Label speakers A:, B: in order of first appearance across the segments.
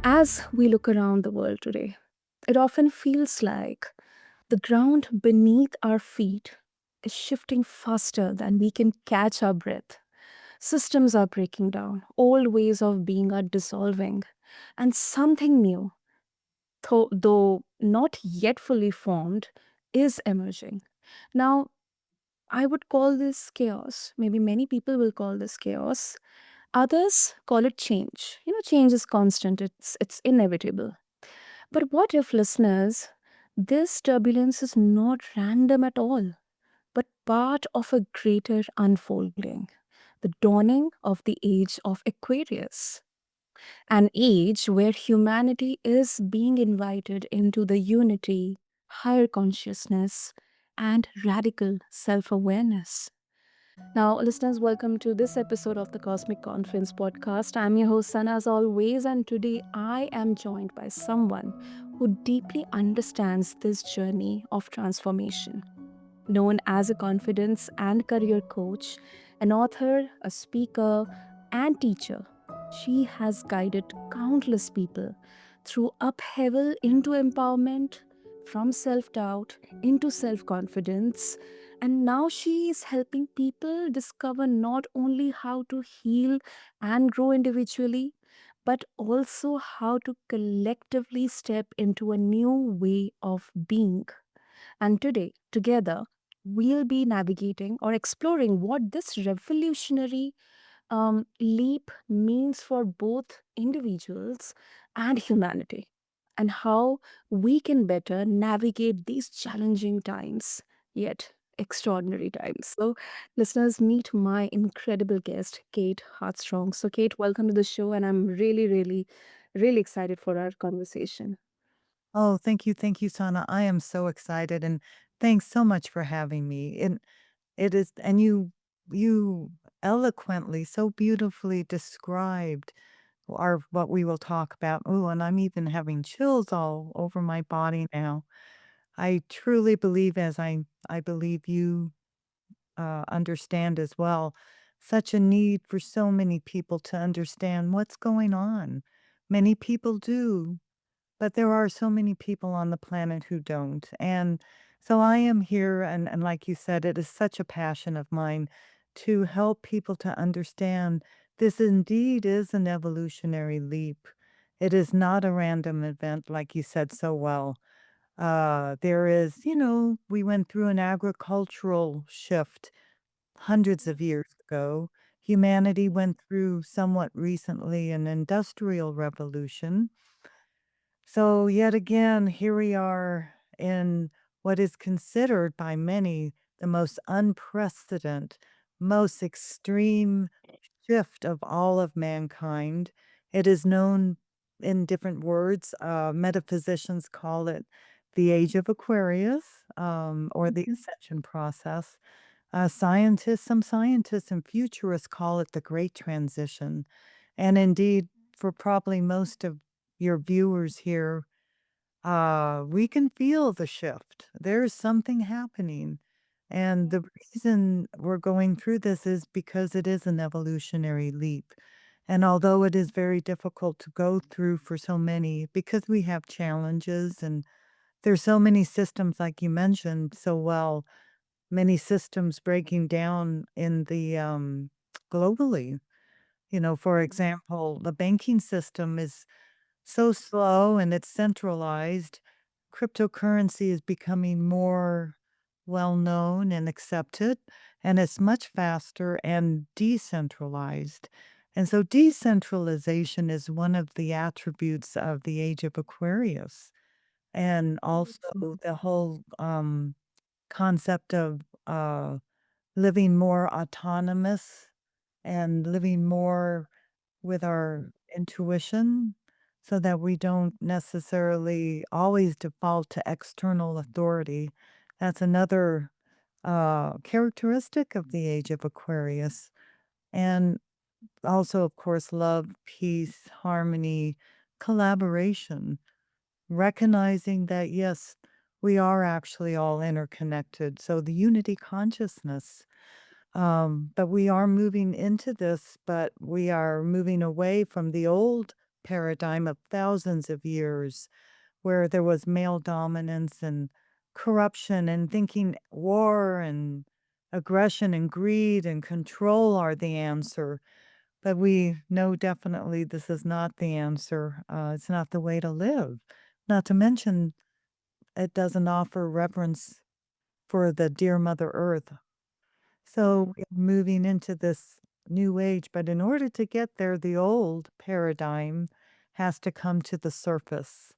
A: As we look around the world today, it often feels like the ground beneath our feet is shifting faster than we can catch our breath. Systems are breaking down, old ways of being are dissolving, and something new, though not yet fully formed, is emerging. Now, I would call this chaos. Maybe many people will call this chaos. Others call it change. Change is constant, it's inevitable. But what if, listeners, this turbulence is not random at all, but part of a greater unfolding, the dawning of the age of Aquarius, an age where humanity is being invited into the unity, higher consciousness, and radical self awareness. Now, listeners, welcome to this episode of the Cosmic Confluence podcast. I'm your host, Sana, as always, and today I am joined by someone who deeply understands this journey of transformation. Known as a confidence and career coach, an author, a speaker, and teacher, she has guided countless people through upheaval into empowerment, from self doubt into self confidence. And now she is helping people discover not only how to heal and grow individually, but also how to collectively step into a new way of being. And today, together, we'll be navigating or exploring what this revolutionary leap means for both individuals and humanity, and how we can better navigate these challenging times, yet extraordinary times. So, listeners, meet my incredible guest, Kate Heartsong. So, Kate, welcome to the show, and I'm really, really, really excited for our conversation.
B: Oh, thank you, Sana. I am so excited and thanks so much for having me. And it is and you eloquently, so beautifully described our what we will talk about. Oh, and I'm even having chills all over my body now. I truly believe as I believe you understand as well, such a need for so many people to understand what's going on. Many people do, but there are so many people on the planet who don't. And so I am here, and like you said, it is such a passion of mine to help people to understand this indeed is an evolutionary leap. It is not a random event, like you said so well. There is, we went through an agricultural shift hundreds of years ago. Humanity went through somewhat recently an industrial revolution, so, yet again, here we are in what is considered by many the most unprecedented, most extreme shift of all of mankind. It is known in different words. Metaphysicians call it the Age of Aquarius, or the
A: Mhm.
B: ascension process. Some scientists and futurists call it the Great Transition. And indeed, for probably most of your viewers here, we can feel the shift. There's something happening. And the reason we're going through this is because it is an evolutionary leap. And although it is very difficult to go through for so many, because we have challenges and there's so many systems, like you mentioned so well, many systems breaking down in the globally. For example, the banking system is so slow and it's centralized. Cryptocurrency is becoming more well known and accepted, and it's much faster and decentralized. And so, decentralization is one of the attributes of the Age of Aquarius. And also, the whole concept of living more autonomous and living more with our intuition so that we don't necessarily always default to external authority. That's another characteristic of the age of Aquarius. And also, of course, love, peace, harmony, collaboration, recognizing that, yes, we are actually all interconnected. So the unity consciousness, but we are moving into this, but we are moving away from the old paradigm of thousands of years where there was male dominance and corruption and thinking war and aggression and greed and control are the answer. But we know definitely this is not the answer. It's not the way to live. Not to mention, it doesn't offer reverence for the dear Mother Earth. So we're moving into this new age, but in order to get there, the old paradigm has to come to the surface.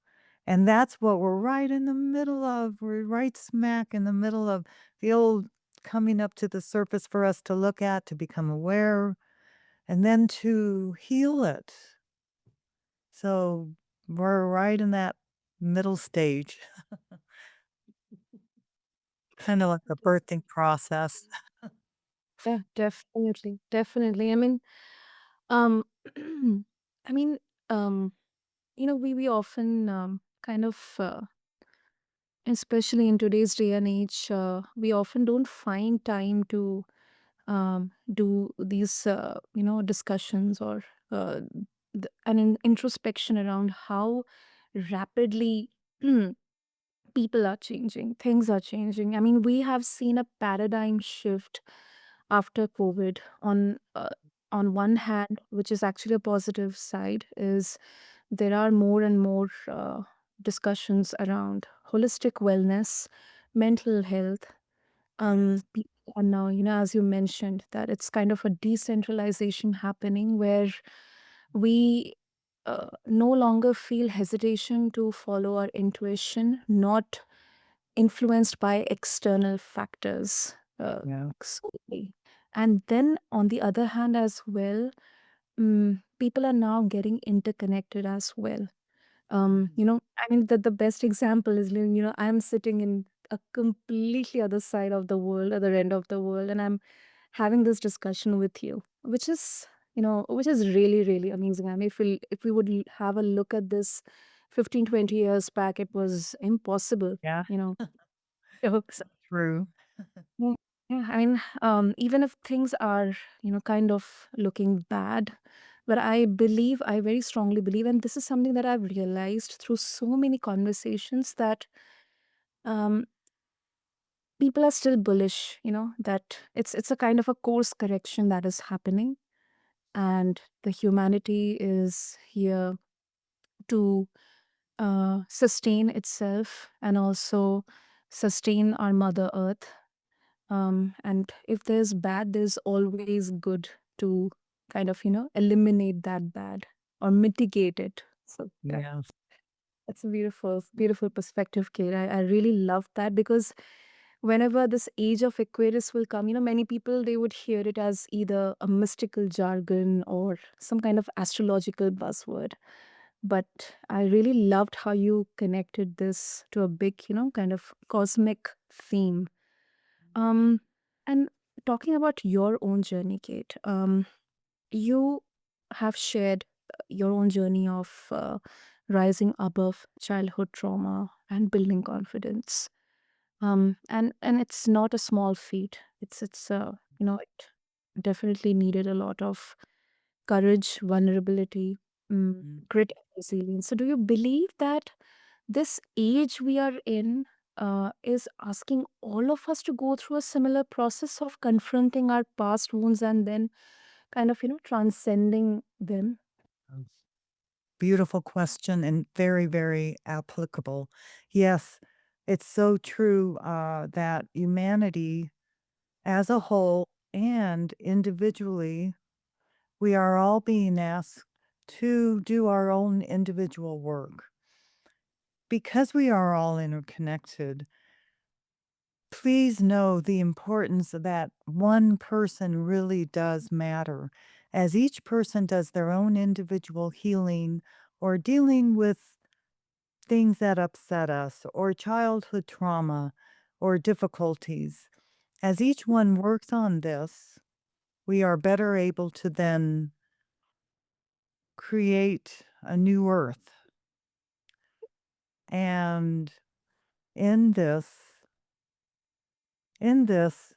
B: And that's what we're right in the middle of. We're right smack in the middle of the old coming up to the surface for us to look at, to become aware, and then to heal it. So we're right in that middle stage, kind of like the birthing process.
A: Yeah, definitely, definitely. I mean, um, I mean, um, we often kind of, especially in today's day and age, we often don't find time to do these, discussions or an introspection around how rapidly people are changing, things are changing. I mean, we have seen a paradigm shift after COVID. On one hand, which is actually a positive side, is there are more and more discussions around holistic wellness, mental health.
B: Yes.
A: People are now, as you mentioned, that it's kind of a decentralization happening where we no longer feel hesitation to follow our intuition, not influenced by external factors
B: Yeah.
A: solely. And then, on the other hand, as well, people are now getting interconnected as well. I mean, the best example is, I'm sitting in a completely other side of the world, other end of the world, and I'm having this discussion with you, which is really, really amazing. I mean, if we would have a look at this 15, 20 years back, it was impossible,
B: Yeah.
A: you know. So,
B: True.
A: yeah, yeah, I mean, even if things are, kind of looking bad, but I very strongly believe, and this is something that I've realized through so many conversations, that um, people are still bullish, that it's a kind of a course correction that is happening, and the humanity is here to sustain itself and also sustain our Mother Earth. And if there's bad, there's always good to kind of, eliminate that bad or mitigate it. So
B: Yes.
A: that's a beautiful, beautiful perspective, Kate. I really love that because whenever this age of Aquarius will come, many people they would hear it as either a mystical jargon or some kind of astrological buzzword. But I really loved how you connected this to a big, kind of cosmic theme. Um, and talking about your own journey, Kate, you have shared your own journey of rising above childhood trauma and building confidence. And it's not a small feat. It definitely needed a lot of courage, vulnerability,
B: Mm.
A: grit, and resilience. So, do you believe that this age we are in is asking all of us to go through a similar process of confronting our past wounds and then kind of, transcending them?
B: Yes. Beautiful question and very, very applicable. Yes, it's so true that humanity as a whole and individually, we are all being asked to do our own individual work. Because we are all interconnected, please know the importance that one person really does matter, as each person does their own individual healing or dealing with things that upset us or childhood trauma or difficulties. As each one works on this, we are better able to then create a new earth. And in this, in this,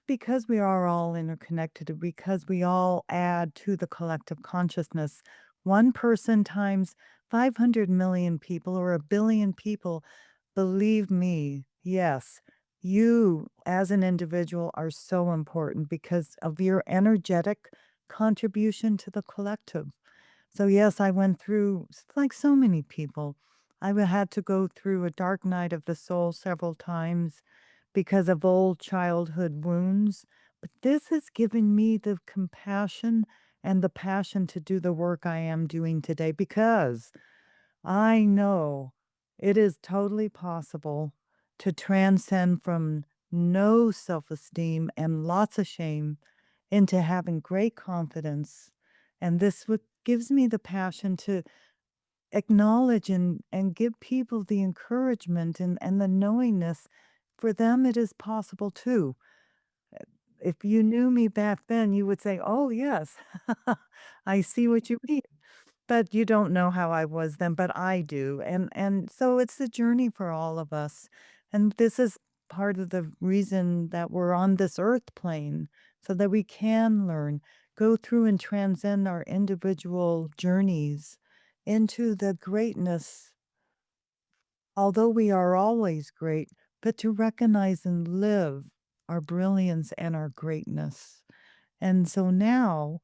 B: because we are all interconnected, because we all add to the collective consciousness, One person times 500 million people or a billion people, believe me, yes, you as an individual are so important because of your energetic contribution to the collective. So, yes, I went through, like so many people, had to go through a dark night of the soul several times because of old childhood wounds. But this has given me the compassion and the passion to do the work I am doing today because I know it is totally possible to transcend from no self esteem and lots of shame into having great confidence. And this what gives me the passion to acknowledge and give people the encouragement and the knowingness for them it is possible too. If you knew me back then, you would say, "Oh, yes, I see what you mean." But you don't know how I was then, but I do, and so it's a journey for all of us, and this is part of the reason that we're on this earth plane, so that we can learn, go through and transcend our individual journeys into the greatness, although we are always great, but to recognize and live our brilliance and our greatness. And so now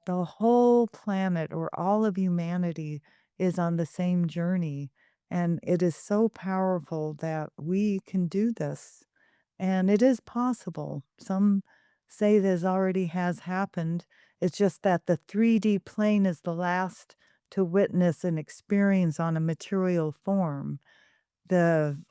B: the whole planet or all of humanity is on the same journey. And it is so powerful that we can do this. And it is possible. Some say this already has happened. It's just that the 3D plane is the last to witness an experience on a material form. The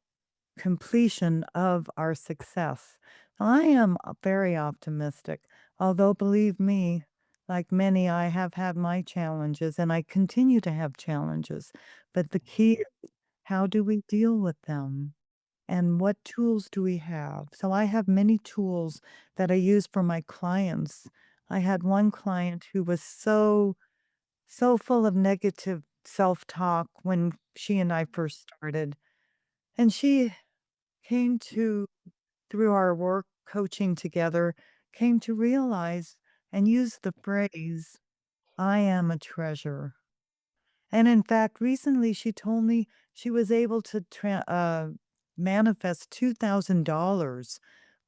B: completion of our success. I am very optimistic, although believe me, like many, I have had my challenges and I continue to have challenges. But the key is how do we deal with them? And what tools do we have? So I have many tools that I use for my clients. I had one client who was so full of negative self-talk when she and I first started. And she came to through our work coaching together, came to realize and use the phrase, "I am a treasure." And in fact, recently she told me she was able to manifest $2,000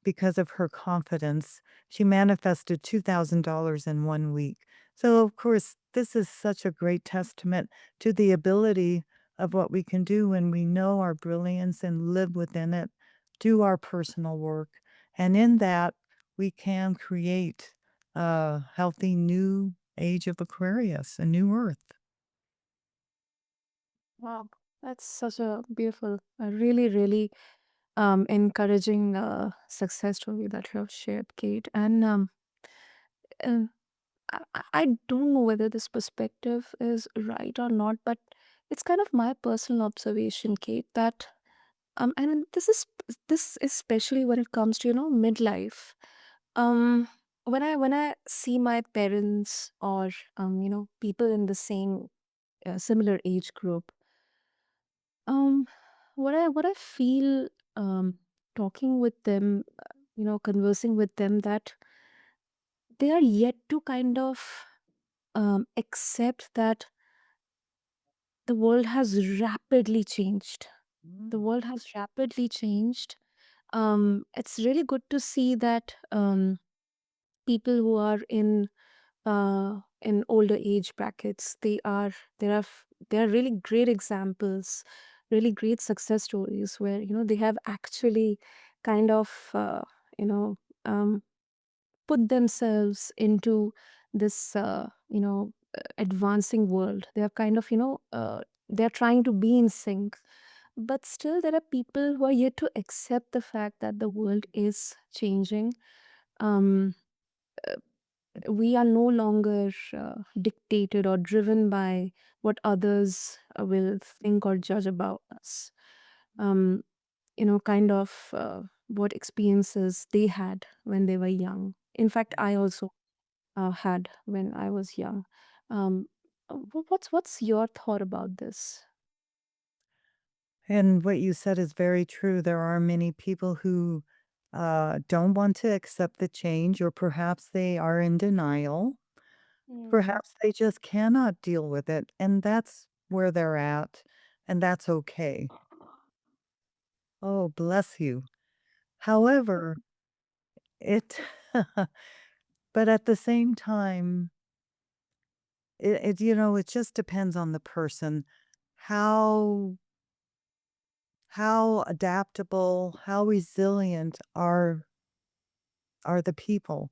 B: because of her confidence. She manifested $2,000 in 1 week. So, of course, this is such a great testament to the ability of what we can do when we know our brilliance and live within it, do our personal work. And in that, we can create a healthy new age of Aquarius, a new earth.
A: Wow, that's such a beautiful, really, really encouraging success story that you have shared, Kate. And uh, I don't know whether this perspective is right or not, but it's kind of my personal observation, Kate, that and this is especially when it comes to midlife. Um, when I see my parents or people in the same similar age group, um, what I feel talking with them, conversing with them, that they are yet to kind of accept that the world has rapidly changed. The
B: Mm.
A: world has rapidly changed. It's really good to see that people who are in older age brackets, they are really great examples, really great success stories where they have actually kind of you know um, put themselves into this advancing world. They are kind of they're trying to be in sync, but still there are people who are yet to accept the fact that the world is changing. um we are no longer dictated or driven by what others will think or judge about us. um kind of what experiences they had when they were young. In fact, I also had when I was young. um what's your thought about this?
B: And what you said is very true. There are many people who don't want to accept the change, or perhaps they are in denial.
A: Mm.
B: Perhaps they just cannot deal with it, and that's where they're at, and that's okay. Oh, bless you. However, it but at the same time, it just depends on the person, how how adaptable, how resilient are the people.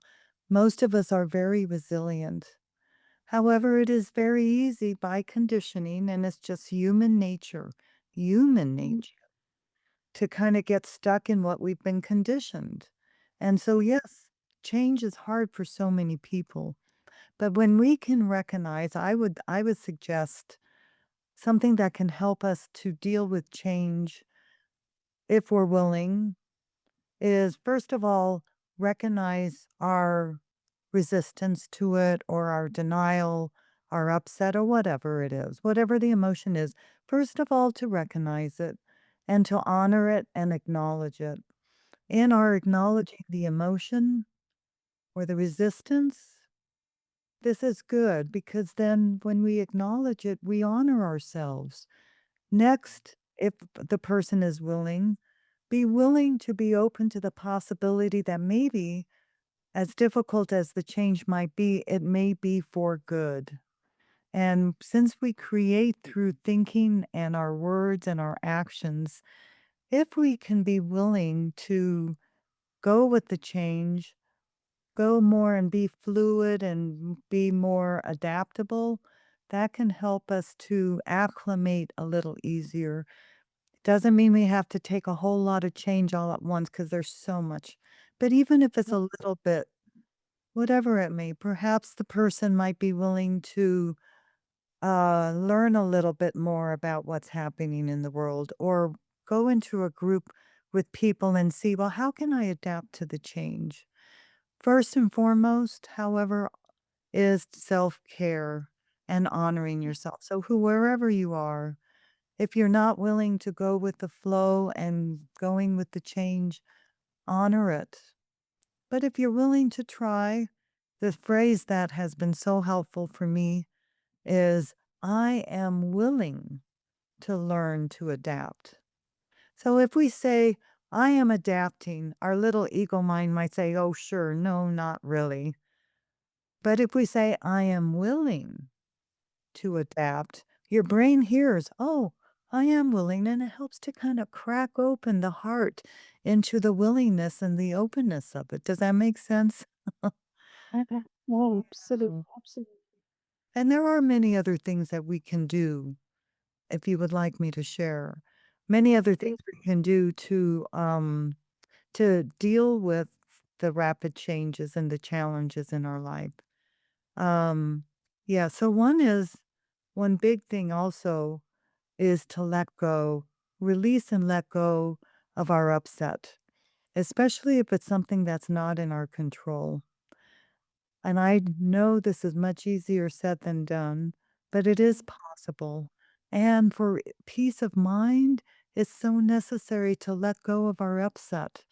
B: Most of us are very resilient. However, it is very easy by conditioning, and it's just human nature, to kinda get stuck in what we've been conditioned. And so, yes, change is hard for so many people, but when we can recognize, I would suggest something that can help us to deal with change, if we're willing, is first of all, recognize our resistance to it or our denial, our upset, or whatever it is, whatever the emotion is. First of all, to recognize it and to honor it and acknowledge it. In our acknowledging the emotion or the resistance, this is good because then when we acknowledge it, we honor ourselves. Next, if the person is willing, be willing to be open to the possibility that maybe, as difficult as the change might be, it may be for good. And since we create through thinking and our words and our actions, if we can be willing to go with the change, go more and be fluid and be more adaptable, that can help us to acclimate a little easier. Doesn't mean we have to take a whole lot of change all at once because there's so much. But even if it's a little bit, whatever it may, perhaps the person might be willing to learn a little bit more about what's happening in the world or go into a group with people and see, well, how can I adapt to the change? First and foremost, however, is self care and honoring yourself. So, wherever you are, if you're not willing to go with the flow and going with the change, honor it. But if you're willing to try, the phrase that has been so helpful for me is, I am willing to learn to adapt. So if we say, I am adapting, our little ego mind might say, oh, sure, no, not really. But if we say, I am willing to adapt, your brain hears, oh, I am willing. And it helps to kind of crack open the heart into the willingness and the openness of it. Does that make sense?
A: Okay. Oh, absolutely.
B: Mm. And there are many other things that we can do if you would like me to share. Many other things we can do to deal with the rapid changes and the challenges in our life. Um, yeah, so one big thing also is to let go, release and let go of our upset, especially if it's something that's not in our control. And I know this is much easier said than done, but it is possible. And for peace of mind, it's so necessary to let go of our upset.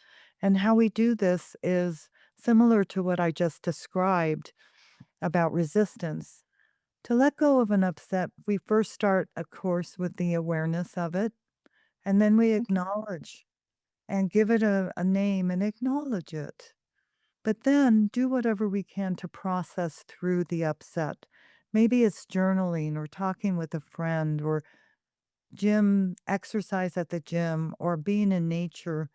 B: And how we do this is similar to what I just described about resistance. To let go of an upset, we first start, of course, with the awareness of it, and then we acknowledge and give it a name and acknowledge it. But then do whatever we can to process through the upset. Maybe it's journaling or talking with a friend or gym exercise at the gym or being in nature.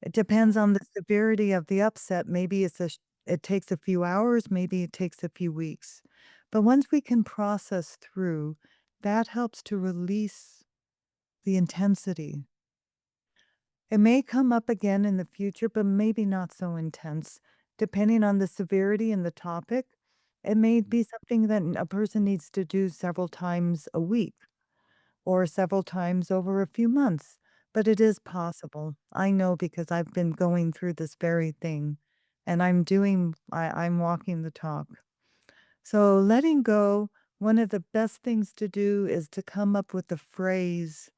B: It depends on the severity of the upset. Maybe it takes a few hours, maybe it takes a few weeks. But once we can process through, that helps to release the intensity. It may come up again in the future, but maybe not so intense. Depending on the severity and the topic, it may be something that a person needs to do several times a week or several times over a few months. But it is possible. I know because I've been going through this very thing and I'm walking the talk. So letting go, one of the best things to do is to come up with a phrase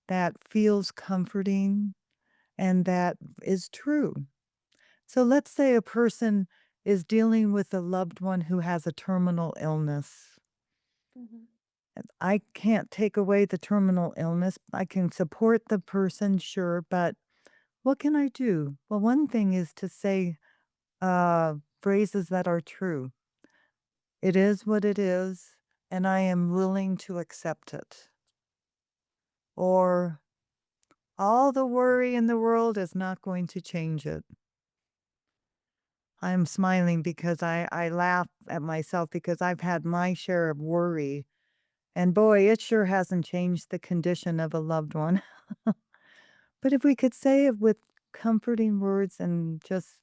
B: that feels comforting and that is true. So let's say a person is dealing with a loved one who has a terminal illness.
A: Mhm.
B: And I can't take away the terminal illness. I can support the person, sure, but what can I do? Well, one thing is to say phrases that are true. It is what it is, and I am willing to accept it. Or all the worry in the world is not going to change it. I'm smiling because I laugh at myself because I've had my share of worry. And boy, it sure hasn't changed the condition of a loved one. But if we could say it with comforting words and just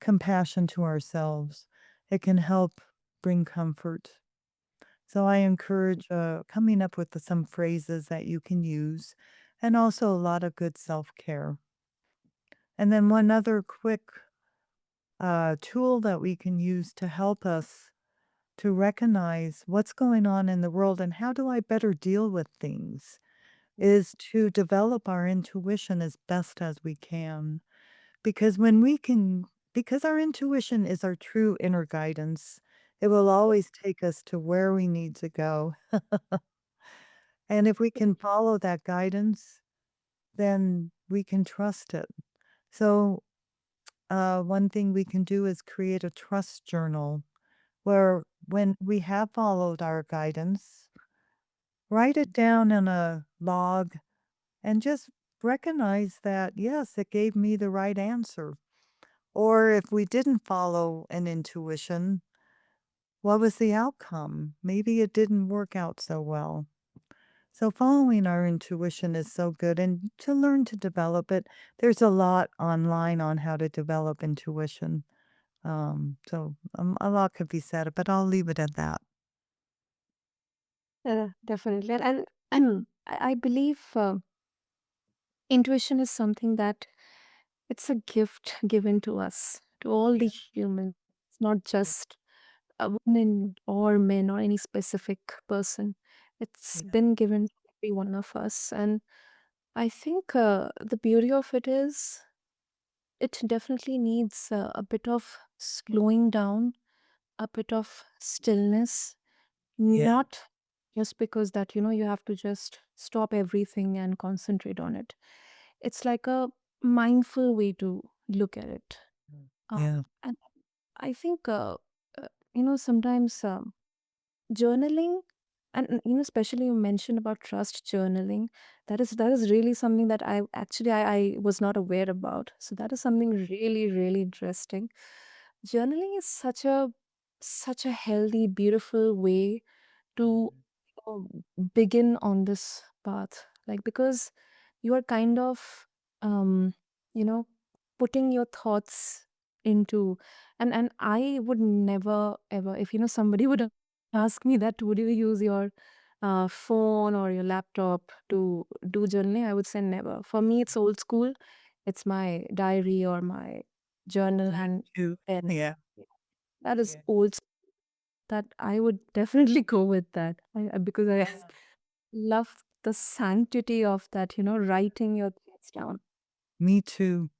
B: compassion to ourselves, it can help bring comfort. So I encourage coming up with some phrases that you can use and also a lot of good self care. And then one other quick tool that we can use to help us to recognize what's going on in the world and how do I better deal with things is to develop our intuition as best as we can. Because when we can, because our intuition is our true inner guidance, it will always take us to where we need to go. And if we can follow that guidance, then we can trust it. So, one thing we can do is create a trust journal where when we have followed our guidance, write it down in a log and just recognize that, yes, it gave me the right answer. Or if we didn't follow an intuition, what was the outcome? Maybe it didn't work out so well. So following our intuition is so good, and to learn to develop it, there's a lot online on how to develop intuition. A lot could be said, but I'll leave it at that.
A: Definitely. And I believe intuition is something that it's a gift given to us, to all the humans. It's not just a woman or men or any specific person. It's
B: Yeah.
A: been given to every one of us. And I think the beauty of it is it definitely needs a bit of slowing down, a bit of stillness,
B: Yeah.
A: not just because that, you have to just stop everything and concentrate on it. It's like a mindful way to look at it.
B: Yeah.
A: And I think, sometimes journaling, and especially you mentioned about trust journaling. That is really something that I was not aware about. So that is something really, really interesting. Journaling is such a healthy, beautiful way to uh, begin on this path, like, because you are kind of um you know putting your thoughts into, and I would never ever, if somebody would ask me that, would you use your phone or your laptop to do journaling, I would say never. For me, it's old school. It's my diary or my journal and
B: Too.
A: pen.
B: Yeah.
A: That is
B: Yeah.
A: old, that I would definitely go with that. Because I love the sanctity of that, writing your thoughts down.
B: Me too.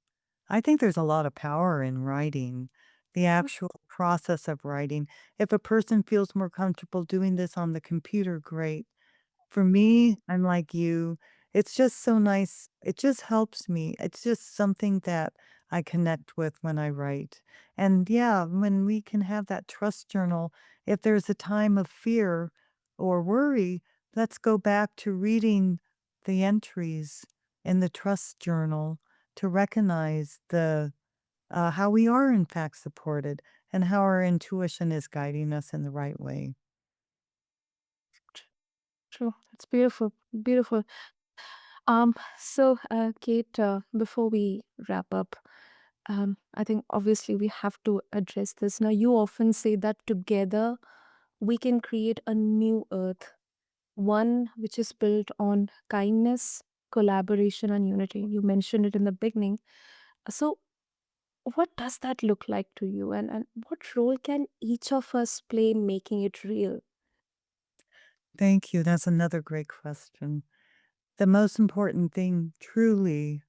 B: I think there's a lot of power in writing, the actual process of writing. If a person feels more comfortable doing this on the computer, great. For me, I'm like you. It's just so nice. It just helps me. It's just something that I connect with when I write. And yeah, when we can have that trust journal, if there's a time of fear or worry, let's go back to reading the entries in the trust journal to recognize the how we are in fact supported and how our intuition is guiding us in the right way.
A: True. It's beautiful. Beautiful. Kate, before we wrap up, I think obviously we have to address this. Now, you often say that together we can create a new earth, one which is built on kindness, collaboration, and unity. You mentioned it in the beginning. So, what does that look like to you? And what role can each of us play in making it real?
B: Thank you. That's another great question. The most important thing truly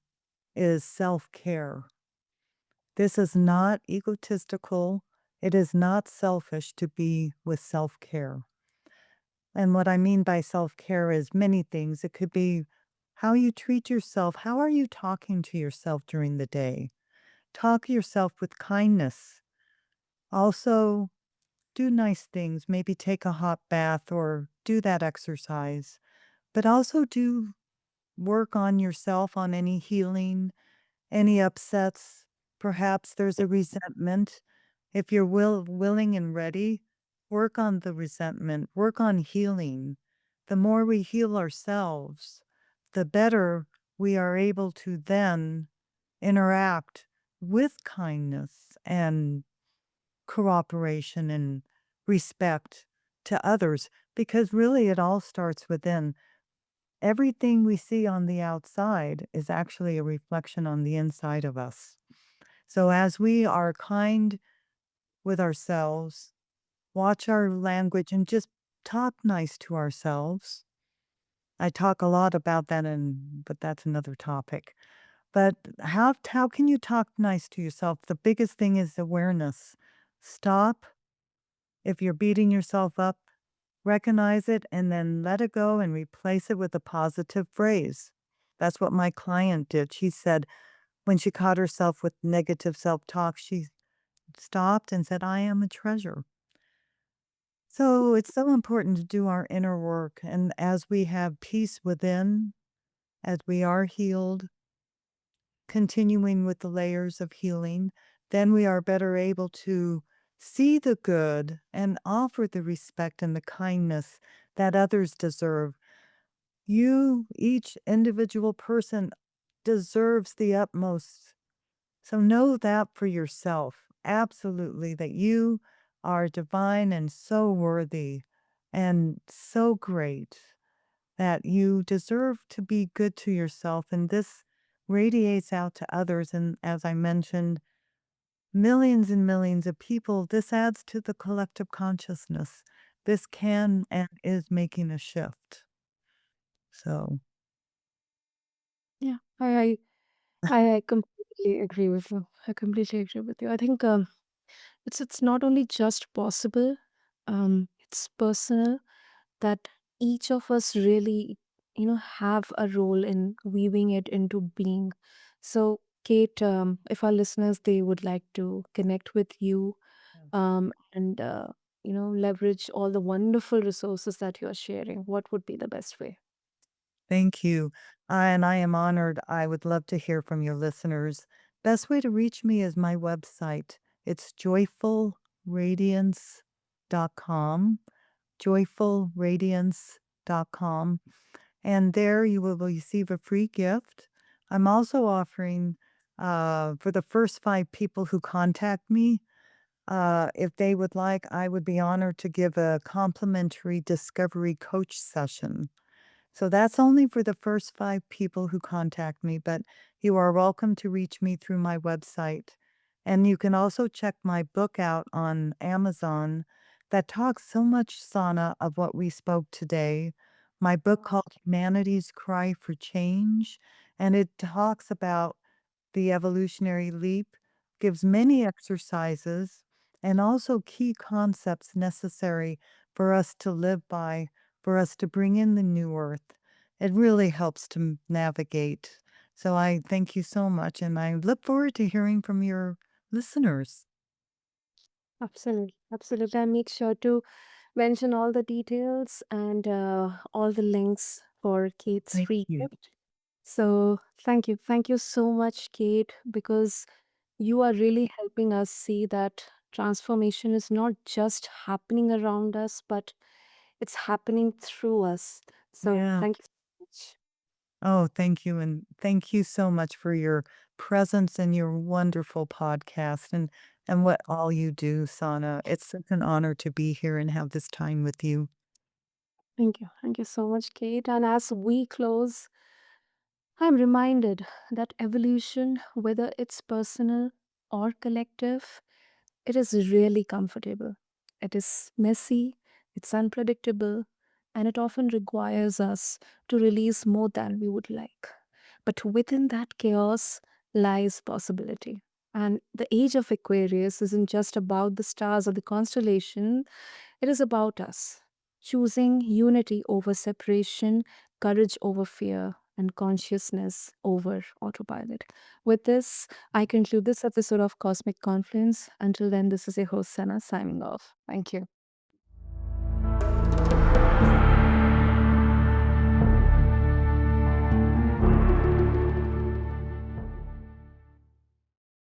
B: is self care. This is not egotistical. It is not selfish to be with self care. And what I mean by self care is many things. It could be how you treat yourself. How are you talking to yourself during the day? Talk to yourself with kindness. Also, do nice things. Maybe take a hot bath or do that exercise. But also do work on yourself on any healing, any upsets. Perhaps there's a resentment. If you're willing and ready, work on the resentment, work on healing. The more we heal ourselves, the better we are able to then interact with kindness and cooperation and respect to others, because really it all starts within. Everything we see on the outside is actually a reflection on the inside of us. So as we are kind with ourselves, watch our language and just talk nice to ourselves. I talk a lot about that but that's another topic. But how can you talk nice to yourself? The biggest thing is awareness. Stop. If you're beating yourself up, recognize it and then let it go and replace it with a positive phrase. That's what my client did. She said when she caught herself with negative self-talk, she stopped and said, "I am a treasure." So it's so important to do our inner work. And as we have peace within, as we are healed, continuing with the layers of healing, then we are better able to see the good and offer the respect and the kindness that others deserve. You, each individual person, deserves the utmost. So know that for yourself, absolutely, that you are divine and so worthy and so great that you deserve to be good to yourself. And this radiates out to others. And as I mentioned, millions and millions of people, this adds to the collective consciousness. This can and is making a shift. So,
A: Yeah, I completely agree with you. I completely agree with you. I think it's not only just possible, it's personal that each of us really, have a role in weaving it into being. So, Kate, if our listeners they would like to connect with you, and leverage all the wonderful resources that you're sharing, what would be the best way?
B: thank you. And I am honored. I would love to hear from your listeners. Best way to reach me is my website. It's joyfulradiance.com, joyfulradiance.com. And there you will receive a free gift. I'm also offering for the first 5 people who contact me, if they would like, I would be honored to give a complimentary discovery coach session. So that's only for the first 5 people who contact me, but you are welcome to reach me through my website. And you can also check my book out on Amazon that talks so much, Sana, of what we spoke today. My book called Humanity's Cry for Change, and it talks about the evolutionary leap, gives many exercises and also key concepts necessary for us to live by, for us to bring in the new earth. It really helps to navigate. So I thank you so much, and I look forward to hearing from your listeners.
A: Absolutely, absolutely. I make sure to mention all the details and all the links for Kate's
B: Thank
A: free
B: you.
A: gift. So thank you so much, Kate, because you are really helping us see that transformation is not just happening around us, but it's happening through us. So
B: Yeah.
A: thank you so much.
B: Oh, thank you. And thank you so much for your presence and your wonderful podcast and what all you do, Sana. It's such an honor to be here and have this time with you.
A: Thank you. Thank you so much, Kate. And as we close, I'm reminded that evolution, whether it's personal or collective, it is really comfortable. It is messy, it's unpredictable, and it often requires us to release more than we would like. But within that chaos lies possibility. And the age of Aquarius isn't just about the stars or the constellation, it is about us choosing unity over separation, courage over fear, and consciousness over autopilot. With this, I conclude this episode of Cosmic Confluence. Until then, this is your host, Sana, signing off. Thank you.